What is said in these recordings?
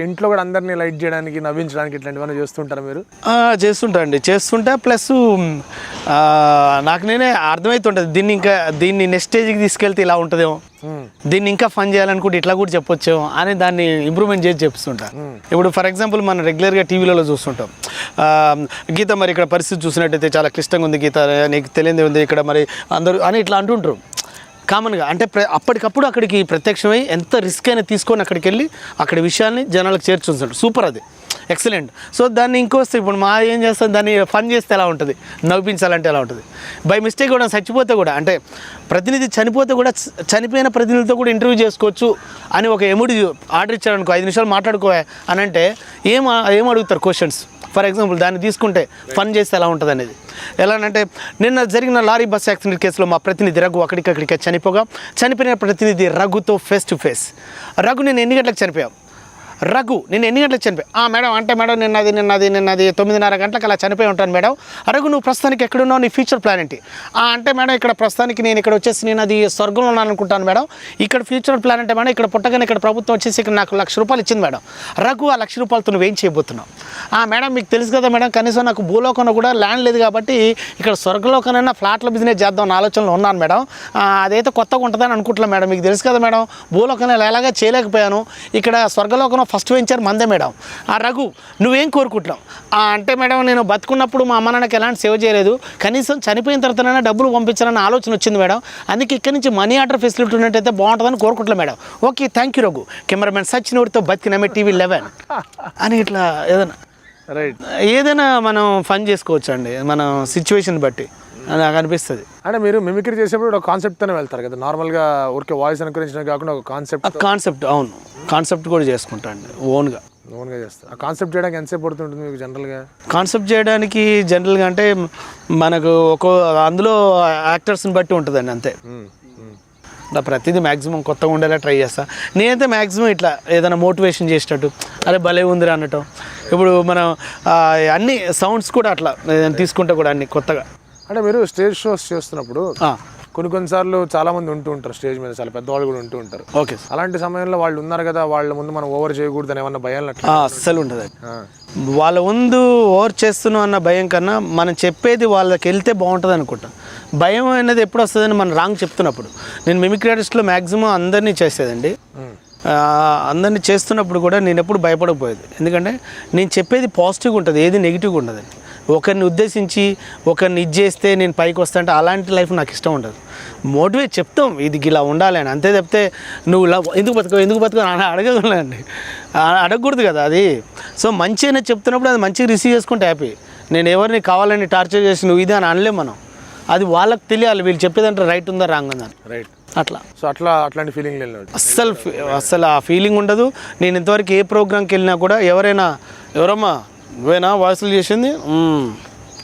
ఇంట్లో కూడా అందరినీ లైట్ చేయడానికి నవ్వించడానికి ఇట్లాంటివన్నీ చేస్తుంటారా మీరు? చేస్తుంటా అండి, చేస్తుంటా. ప్లస్ నాకు నేనే అర్థమవుతుంటుంది దీన్ని నెక్స్ట్ స్టేజ్కి తీసుకెళ్తే ఇలా ఉంటుందేమో, దీన్ని ఇంకా ఫన్ చేయాలనుకుంటే ఇట్లా కూడా చెప్పొచ్చేమో అని దాన్ని ఇంప్రూవ్మెంట్ చేసి చెప్తుంటా. ఇప్పుడు ఫర్ ఎగ్జాంపుల్ మనం రెగ్యులర్గా టీవీలలో చూస్తుంటాం, గీత మరి ఇక్కడ పరిస్థితి చూసినట్టయితే చాలా క్లిష్టంగా ఉంది గీత, నీకు తెలియదే ఉంది ఇక్కడ మరి అందరూ అని ఇట్లా అంటుంటారు కామన్గా. అంటే అప్పటికప్పుడు అక్కడికి ప్రత్యక్షమై ఎంత రిస్క్ అయినా తీసుకొని అక్కడికి వెళ్ళి అక్కడి విషయాల్ని జనాలకు చేర్చుంటాడు. సూపర్, అది ఎక్సలెంట్. సో దాన్ని ఇంకోస్తే ఇప్పుడు మా ఏం చేస్తాం, దాన్ని ఫన్ చేస్తే ఎలా ఉంటుంది, నవ్వించాలంటే ఎలా ఉంటుంది. బై మిస్టేక్ కూడా చచ్చిపోతే కూడా, అంటే ప్రతినిధి చనిపోతే కూడా చనిపోయిన ప్రతినిధితో కూడా ఇంటర్వ్యూ చేసుకోవచ్చు అని ఒక ఎముడి ఆర్డర్ ఇచ్చాడు అనుకో, 5 నిమిషాలు మాట్లాడుకో అని అంటే ఏం అడుగుతారు క్వశ్చన్స్. ఫర్ ఎగ్జాంపుల్ దాన్ని తీసుకుంటే ఫన్ చేస్తే ఎలా ఉంటుంది అనేది. ఎలానంటే నిన్న జరిగిన లారీ బస్ యాక్సిడెంట్ కేసులో మా ప్రతినిధి రఘు అక్కడికక్కడికి చనిపోయిన ప్రతినిధి రఘుతో ఫేస్ టు ఫేస్. రఘు నేను ఎన్ని గంటలకు చనిపోయావు, రఘు నేను ఎన్ని గంటలకు చనిపోయా, మేడం అంటే మేడం నిన్నది 9:30 గంటలకు అలా చనిపోయి ఉంటాను మేడం. రఘు నువ్వు ప్రస్తుతానికి ఎక్కడున్నావు, నీ ఫ్యూచర్ ప్లాన్ ఏంటి? అంటే మేడం ఇక్కడ ప్రస్తుతానికి నేను ఇక్కడ వచ్చేసి నేను అది స్వర్గంలో ఉన్నాను అనుకుంటాను మేడం. ఇక్కడ ఫ్యూచర్ ప్లాన్ అంటే మేడం ఇక్కడ పుట్టగానే ఇక్కడ ప్రభుత్వం వచ్చేసి ఇక్కడ నాకు ₹1,00,000 ఇచ్చింది మేడం. రఘు ఆ ₹1,00,000తో నువ్వేం చేయబోతున్నావు? మేడం మీకు తెలుసు కదా మేడం, కనీసం నాకు భూలోకంలో కూడా ల్యాండ్ లేదు కాబట్టి ఇక్కడ స్వర్గలోకనైనా ఫ్లాట్ల బిజినెస్ చేద్దాం అన్న ఆలోచనలో ఉన్నాను మేడం. అదైతే కొత్తగా ఉంటుందని అనుకుంటున్నాను మేడం. మీకు తెలుసు కదా మేడం, భూలోకంలో ఎలాగా చేయలేకపోయాను, ఇక్కడ స్వర్గలోకంలో ఫస్ట్ వెంచర్ మందే మేడం. రఘు నువ్వేం కోరుకుంటున్నావు? అంటే మేడం నేను బతుకున్నప్పుడు మా అమ్మ నాన్నకి ఎలాంటి సేవ చేయలేదు, కనీసం చనిపోయిన తర్వాతనైనా డబ్బులు పంపించాలన్న ఆలోచన వచ్చింది మేడం. అందుకే ఇక్కడి నుంచి మనీ ఆర్డర్ ఫెసిలిటీ ఉన్నట్టయితే బాగుంటుందని కోరుకుంటున్నాను madam. Okay thank you Raghu. Cameraman సచినోడితో బతికినమే TV 11 అని ఇట్లా ఏదైనా మనం ఫన్ చేసుకోవచ్చు అండి, మన సిచ్యువేషన్ బట్టి నాకు అనిపిస్తుంది. అంటే మీరు మిమిక్రీ చేసేప్పుడు ఒక కాన్సెప్ట్తోనే వెళ్తారు కదా, నార్మల్గా ఊరికే వాయిస్ అనుకరించడం కాకుండా ఒక కాన్సెప్ట్. అవును, కాన్సెప్ట్ కూడా చేసుకుంటా అండి, ఓన్గా చేస్తారు. ఆ కాన్సెప్ట్ చేయడానికి ఎంతసేపు పడుతుంటుంది మీకు జనరల్గా? కాన్సెప్ట్ చేయడానికి జనరల్గా అంటే మనకు అందులో యాక్టర్స్ని బట్టి ఉంటుందండి అంతే. ఇట్లా ప్రతిదీ మ్యాక్సిమం కొత్తగా ఉండేలా ట్రై చేస్తా. నేనైతే మ్యాక్సిమం ఇట్లా ఏదైనా మోటివేషన్ చేసేటట్టు, అరే భలే ఉందిరా అనటం. ఇప్పుడు మనం అన్ని సౌండ్స్ కూడా అట్లా తీసుకుంటే కూడా అన్ని కొత్తగా. అంటే మీరు స్టేజ్ షోస్ చేస్తున్నప్పుడు కొన్నిసార్లు చాలా మంది ఉంటూ ఉంటారు స్టేజ్ మీద, చాలా పెద్దవాళ్ళు కూడా ఉంటూ ఉంటారు. ఓకే, అలాంటి సమయంలో వాళ్ళు ఉన్నారు కదా, వాళ్ళ ముందు మనం ఓవర్ చేయకూడదు అని ఏమన్నా భయాలు? అస్సలు ఉంటుంది. వాళ్ళ ముందు ఓవర్ చేస్తున్నాం అన్న భయం కన్నా మనం చెప్పేది వాళ్ళకి వెళ్తే బాగుంటుంది అనుకుంటాం. భయం అనేది ఎప్పుడు వస్తుందని మనం రాంగ్ చెప్తున్నప్పుడు. నేను మిమిక్రీ ఆర్టిస్ట్లో మ్యాక్సిమం అందరినీ చేసేదండి. అందరినీ చేస్తున్నప్పుడు కూడా నేను ఎప్పుడు భయపడకపోయేది, ఎందుకంటే నేను చెప్పేది పాజిటివ్గా ఉంటుంది, ఏది నెగిటివ్గా ఉండదండి. ఒకరిని ఉద్దేశించి ఒకరిని ఇది చేస్తే నేను పైకి వస్తా అంటే అలాంటి లైఫ్ నాకు ఇష్టం ఉండదు. మోటివేట్ చెప్తాం ఇది ఇలా ఉండాలి అని, అంతే చెప్తే నువ్వు ఎందుకు బతుకో అని అడగగలండి, అడగకూడదు కదా అది. సో మంచి అనేది చెప్తున్నప్పుడు అది మంచిగా రిసీవ్ చేసుకుంటే హ్యాపీ. నేను ఎవరిని కావాలని టార్చర్ చేసి నువ్వు ఇది అని అనలేం మనం. అది వాళ్ళకి తెలియాలి, వీళ్ళు చెప్పేదంటే రైట్ ఉందా రాంగ్ ఉందా అని. రైట్, అట్లా. సో అట్లాంటి ఫీలింగ్ లేదు అస్సలు ఆ ఫీలింగ్ ఉండదు. నేను ఇంతవరకు ఏ ప్రోగ్రామ్కి వెళ్ళినా కూడా ఎవరమ్మా నువ్వేనా వాయిస్లు చేసింది,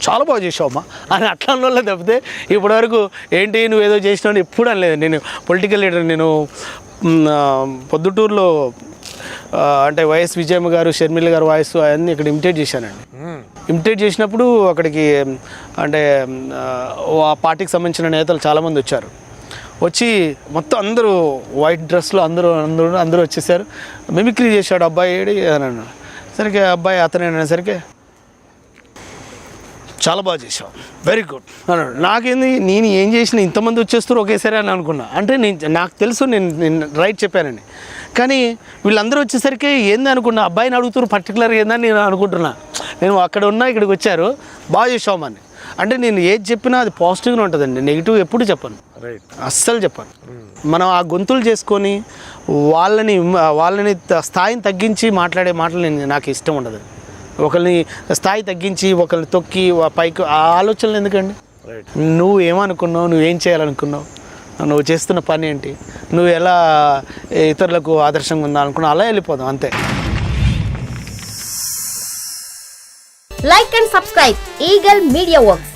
చాలా బాగా చేసావమ్మా అని అట్లా వల్ల తప్పితే ఇప్పటివరకు ఏంటి నువ్వు ఏదో చేసినావు ఎప్పుడు అనలేదు. నేను పొలిటికల్ లీడర్, నేను పొద్దుటూరులో అంటే వైఎస్ విజయమ్మ గారు, షర్మిల గారు వాయిస్ అవన్నీ ఇక్కడ ఇమిటేట్ చేశానండి. ఇమిటేట్ చేసినప్పుడు అక్కడికి అంటే ఆ పార్టీకి సంబంధించిన నేతలు చాలామంది వచ్చారు. వచ్చి మొత్తం అందరూ వైట్ డ్రెస్లో అందరూ వచ్చేసారు. మిమిక్రీ చేశాడు అబ్బాయి ఏడి అని అన్నాడు. సరికి అబ్బాయి అతనే అనేసరికి చాలా బాగా చేసావు, వెరీ గుడ్ అన్నాడు. నాకేంది నేను ఏం చేసినా ఇంతమంది వచ్చేస్తారు ఒకేసారి అని అనుకున్నా. అంటే నాకు తెలుసు నేను రైట్ చెప్పానని, కానీ వీళ్ళందరూ వచ్చేసరికి ఏంది అనుకున్నా, అబ్బాయిని అడుగుతారు పర్టికులర్గా ఏందని నేను అనుకుంటున్నా. నేను అక్కడ ఉన్నా ఇక్కడికి వచ్చారు బాగా చేసామని. అంటే నేను ఏది చెప్పినా అది పాజిటివ్గా ఉంటుందండి, నెగిటివ్ ఎప్పుడు చెప్పను, అస్సలు చెప్పను. మనం ఆ గొంతులు చేసుకొని వాళ్ళని స్థాయిని తగ్గించి మాట్లాడే మాటలు నాకు ఇష్టం ఉండదు. ఒకరిని స్థాయి తగ్గించి ఒకరిని తొక్కి పైకి ఆ ఆలోచనలు ఎందుకండి? నువ్వు ఏమనుకున్నావు, నువ్వేం చేయాలనుకున్నావు, నువ్వు చేస్తున్న పని ఏంటి, నువ్వు ఎలా ఇతరులకు ఆదర్శంగా ఉందా అనుకున్నావు, అలా వెళ్ళిపోదాం అంతే. Like and subscribe Eagle Media Works.